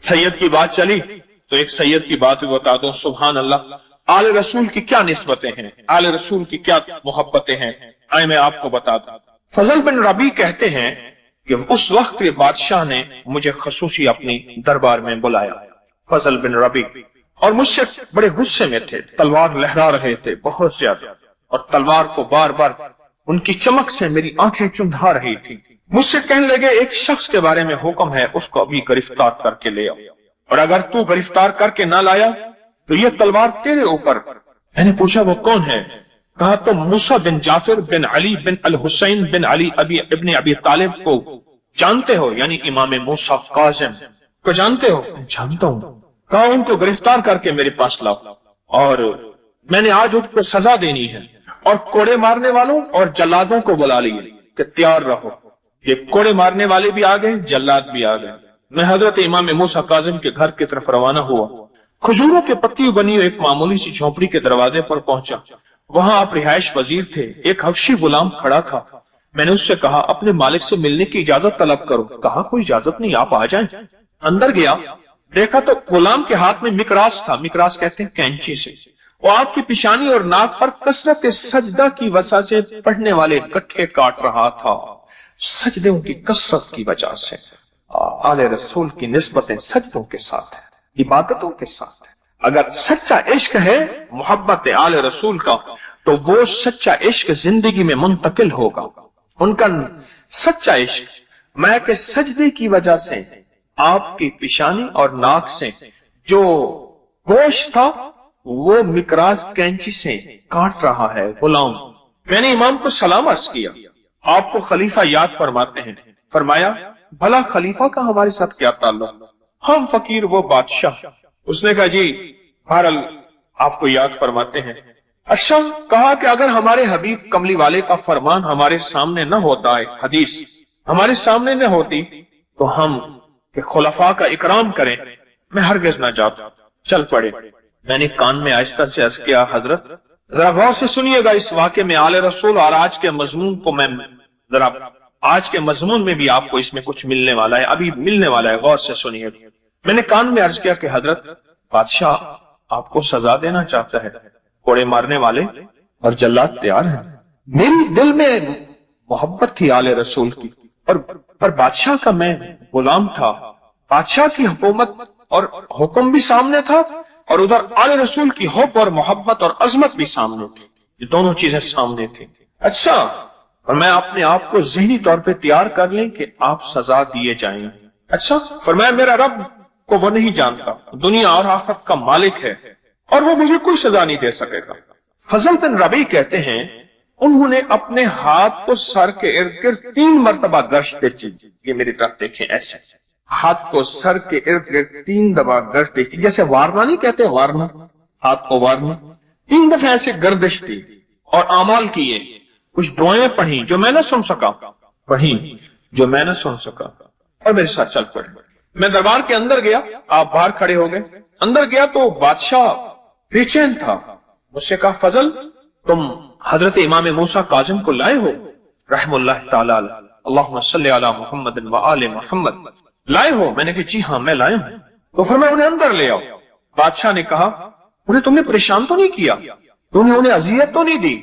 सैयद की बात चली तो एक सैयद की बात भी बता दो। सुभान अल्लाह, आले रसूल की क्या निस्बतें हैं, आले रसूल की क्या मोहब्बतें हैं, आए मैं आपको बता दूं। फजल बिन रबी कहते हैं कि उस वक्त के बादशाह ने मुझे खसूसी अपनी दरबार में बुलाया, फजल बिन रबी, और मुझसे बड़े गुस्से में थे, तलवार लहरा रहे थे बहुत ज्यादा, और तलवार को बार बार उनकी चमक से मेरी आंखें चुंधा रही थी। मुझसे कहने लगे एक शख्स के बारे में हुक्म है, उसको अभी गिरफ्तार करके ले आओ, और अगर तू गिरफ्तार करके ना लाया तो ये तलवार तेरे ऊपर। मैंने पूछा वो कौन है? कहा तो मूसा बिन जाफिर बिन अली बिन अल हुसैन बिन अली इब्ने अबी तालिब को जानते हो, यानी इमाम मूसा काज़िम को जानते हो? जानता हूं। कहा उनको गिरफ्तार करके मेरे पास लाओ, और मैंने आज उनको सजा देनी है, और कोड़े मारने वालों और जल्लादों को बुला लिए कि तैयार रहो। ये कोड़े मारने वाले भी आ गए, जल्लाद भी आ गए। मैं हजरत इमाम मूसा काज़िम के घर की तरफ रवाना हुआ। खजूरों के पत्ती बनी एक मामूली सी झोपड़ी के दरवाजे पर पहुंचा। वहां आप रिहायश वजीर थे। एक हबशी गुलाम खड़ा था। मैंने उससे कहा अपने मालिक से मिलने की इजाजत तलब करो। कहा कोई इजाजत नहीं, आप आ जाएं। अंदर गया, देखा तो गुलाम के हाथ में मिकरास था, मिकरास कहते हैं कैंची से। वो आपकी पिशानी और नाक पर कसरत सजदा की वजह से पढ़ने वाले गट्ठे काट रहा था। सजदों की कसरत की वजह से आले रसूल की निस्बतें सजदों के साथ है, इबादतों के साथ है। अगर सच्चा इश्क है मोहब्बत आले रसूल का, तो वो सच्चा इश्क जिंदगी में मुंतकिल होगा। उनका सच्चा इश्क मैं के सजदे की वजह से आपकी पिशानी और नाक से जो गोश्त था वो मिकराज कैंची से काट रहा है गुलाम। मैंने इमाम को सलाम अर्ज किया, आपको खलीफा याद फरमाते हैं। फरमाया भला खलीफा का हमारे साथ क्या ताल्लुक? हम फकीर वो बादशाह। उसने कहा जी बहरहाल आपको याद फरमाते हैं। अच्छा, कहा कि अगर हमारे हबीब कमली वाले का फरमान हमारे सामने न होता है, हदीस हमारे सामने न होती, तो हम के खुलफा का इकराम करें, मैं हरगिज न जाता। चल पड़े। मैंने कान में आहिस्ता से अर्ज किया, हजरत जरा गौर से सुनिएगा इस वाक़े में आले रसूल और आज के मजमून को। मैं जरा आज के मजमून में भी आपको इसमें कुछ मिलने वाला है, अभी मिलने वाला है, गौर से सुनिए। मैंने कान में अर्ज किया कि हजरत बादशाह आपको सजा देना चाहता है, कोड़े मारने वाले और जल्लाद तैयार हैं। मेरी दिल में मोहब्बत थी आले रसूल की, पर बादशाह का मैं गुलाम था। बादशाह की हुकूमत और हुक्म भी सामने था, और उधर आले रसूल की हुब और मोहब्बत और अजमत भी सामने थी। ये दोनों चीजें सामने थी। अच्छा, और मैं अपने आप को ज़हनी तौर पे तैयार कर लें कि आप सजा दिए जाएंगे। अच्छा, फरमाया मेरा रब को वो नहीं जानता, दुनिया और आखिरत का मालिक है, और वो मुझे कोई सजा नहीं दे सकेगा। फजल बिन रबी कहते हैं उन्होंने अपने हाथ को सर के इर्द गिर्द 3 मरतबा गश्त बेची। ये मेरी तरफ देखें, ऐसे हाथ को सर के इर्द गिर्द 3 दफा गश्त बेची, जैसे वारना नहीं कहते, वारना हाथ को वारना, 3 दफे ऐसे गर्दिश दी और अमाल किए। कुछ दुआएं पढ़ी जो मैं न सुन सका, पढ़ी जो मैं न सुन सका, और मेरे साथ चल पड़े। मैं दरबार के अंदर गया, आप बाहर खड़े हो गए। अंदर गया तो बादशाह बेचैन था। मुझसे कहा फजल तुम हजरत इमाम मूसा काज़िम को लाए हो रहमुल्लाह ताला अल्लाहुम्मा सल्ली अला मुहम्मद व आले मुहम्मद, लाए हो? मैंने कहा जी हाँ मैं लाया हूं। तो फिर मैं उन्हें अंदर ले आओ। बादशाह ने कहा उन्हें तुमने परेशान तो नहीं किया, तुमने उन्हें अजियत तो नहीं दी,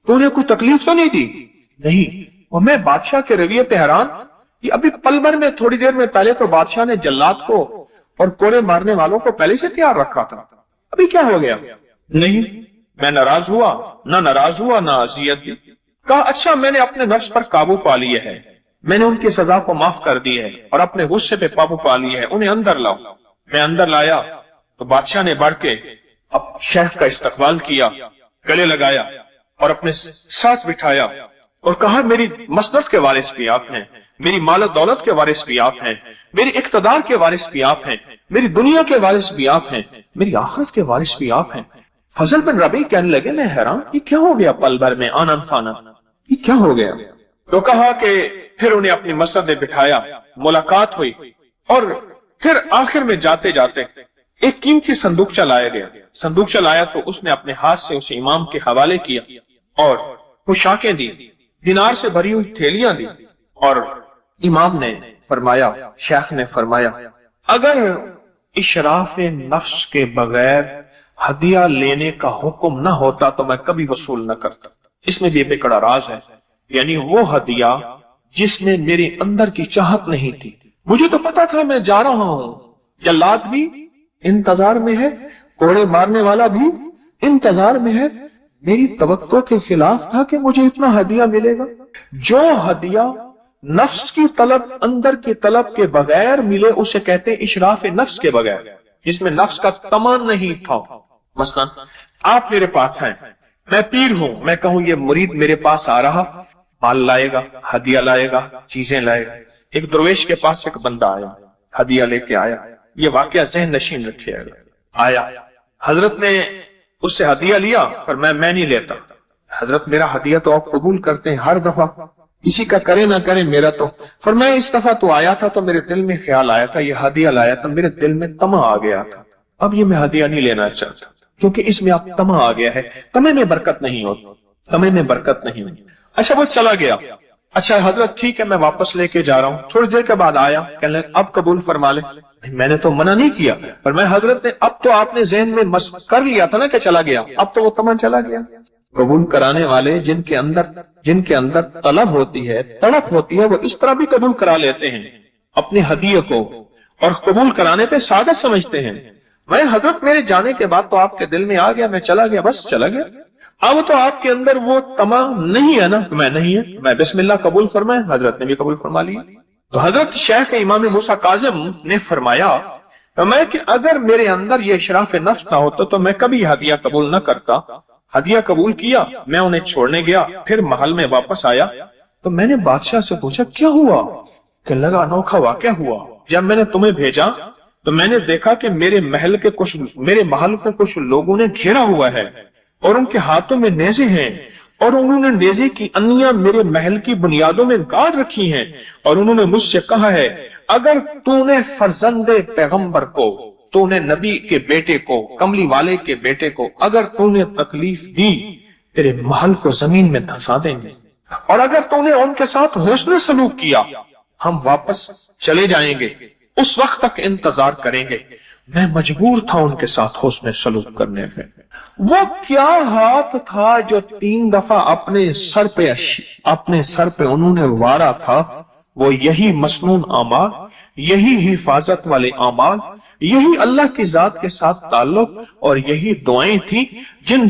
तुमने कोई तकलीफ तो नहीं दी? नहीं। और मैं बादशाह के रवैये पे हैरान कि अभी पल भर में, थोड़ी देर में पहले तो बादशाह ने जल्लाद को और कोड़े मारने वालों को पहले से तैयार रखा था, अभी क्या हो गया? नहीं, मैं नाराज हुआ ना अजियत दी। कहा अच्छा, मैंने अपने नफ्स पर काबू पा लिया है, मैंने उनकी सजा को माफ कर दी है और अपने गुस्से पे काबू पा लिया है, उन्हें अंदर लाओ। मैं अंदर लाया तो बादशाह ने बढ़ के अब शेख का इस्तकबाल किया, गले लगाया और अपने साथ बिठाया और कहा मेरी मसनद के वारिस भी आप हैं, मेरी माल दौलत के वारिस भी आप हैं, मेरी इक्तदार के वारिस भी आप हैं, मेरी दुनिया के वारिस भी आप हैं, मेरी आखिरत के वारिस भी आप हैं। फजल बिन रबी कहने लगे मैं हैरान, ये क्या हो गया पल भर में आनन फानन, ये क्या हो गया? तो कहा कि फिर उन्हें अपनी मसनद में बिठाया, मुलाकात हुई और फिर आखिर में जाते जाते एक कीमती संदूकचा लाया गया। संदूकचा लाया तो उसने अपने हाथ से उसे इमाम के हवाले किया और पोशाकें दी, दिनार से भरी हुई थैलियां दी और इमाम ने फरमाया, शेख ने फरमाया अगर इशराफ नफ्स के बगैर हदिया लेने का हुक्म ना होता तो मैं कभी वसूल न करता। इसमें भी एक बड़ा राज है, यानी वो हदिया जिसमें मेरे अंदर की चाहत नहीं थी। मुझे तो पता था मैं जा रहा हूं, जल्लाद भी इंतजार में है, कोड़े मारने वाला भी इंतजार में है। मेरी तवक्को के खिलाफ था कि मुझे इतना हदिया मिलेगा। जो हदिया नफ्स की तलब, अंदर की तलब के बगैर मिले उसे कहते हैं इशराफ नफ्स के बगैर, जिसमें नफ्स का तमन नहीं था। मसलन आप मेरे पास हैं, मैं पीर हूं, मैं कहूं ये मुरीद मेरे पास आ रहा, माल लाएगा, हदिया लाएगा, चीजें लाएगा। एक दरवेश के पास एक बंदा आया, हदिया लेके आया, ये वाकया ज़हन नशीन रखिएगा। आया, हजरत ने उससे हदिया लिया, पर मैं नहीं लेता। हजरत मेरा हदिया तो आप कबूल करते हैं हर दफा, किसी का करे ना करे मेरा तो। पर मैं इस दफा तो आया था तो मेरे दिल में ख्याल आया था, ये हदिया लाया था, मेरे दिल में तमा आ गया था, अब ये मैं हदिया नहीं लेना चाहता, क्योंकि इसमें आप तमा आ गया है। तमे में बरकत नहीं होती, तमे में बरकत नहीं होती। अच्छा, वो चला गया। अच्छा हजरत ठीक है, मैं वापस लेके जा रहा हूँ। थोड़ी देर के बाद आया, कहने अब कबूल फरमा ले। मैंने तो मना नहीं किया, पर मैं हजरत ने, अब तो आपने ज़हन में मस कर लिया था ना कि चला गया, अब तो वो तमन चला गया। कबूल कराने वाले जिनके अंदर तलब होती है, तड़प होती है, वो इस तरह भी कबूल करा लेते हैं अपने हदिये को, और कबूल कराने पे सादा समझते हैं। मैं हजरत मेरे जाने के बाद तो आपके दिल में आ गया, मैं चला गया, बस चला गया। अब तो आपके अंदर वो तमा नहीं है ना, मैं नहीं है, मैं बिस्मिल्लाह कबूल फरमाए, हजरत ने भी कबूल फरमा लिया। तो हजरत शेख इमाम मूसा काज़िम ने फरमाया मैं कि अगर मेरे अंदर ये इशराफ नफ्स ना होता तो मैं कभी हदिया कबूल न करता। हदिया कबूल किया, मैं उन्हें छोड़ने गया, फिर महल में वापस आया तो मैंने बादशाह से पूछा क्या हुआ? कहने लगा अनोखा वाकया हुआ, जब मैंने तुम्हें भेजा तो मैंने देखा कि मेरे महल को कुछ लोगों ने घेरा हुआ है और उनके हाथों में नेज़े हैं, और उन्होंने नेज़े की अन्नियां मेरे महल की बुनियादों में गाड़ रखी हैं, और उन्होंने मुझसे कहा है अगर तूने फर्जंदे पैगंबर को, तूने नबी के बेटे को, कमली वाले के बेटे को अगर तूने तकलीफ दी, तेरे महल को जमीन में धंसा देंगे, और अगर तूने उनके साथ हुस्न सलूक किया हम वापस चले जाएंगे, उस वक्त तक इंतजार करेंगे। मैं मजबूर था उनके साथ हुस्न सलूक करने में। वो क्या हाथ था जो 3 दफा अपने सर पे उन्होंने वारा था? वो यही मसनून आमाल, यही हिफाजत वाले आमाल, यही अल्लाह की जात के साथ ताल्लुक और यही दुआएं थी जिन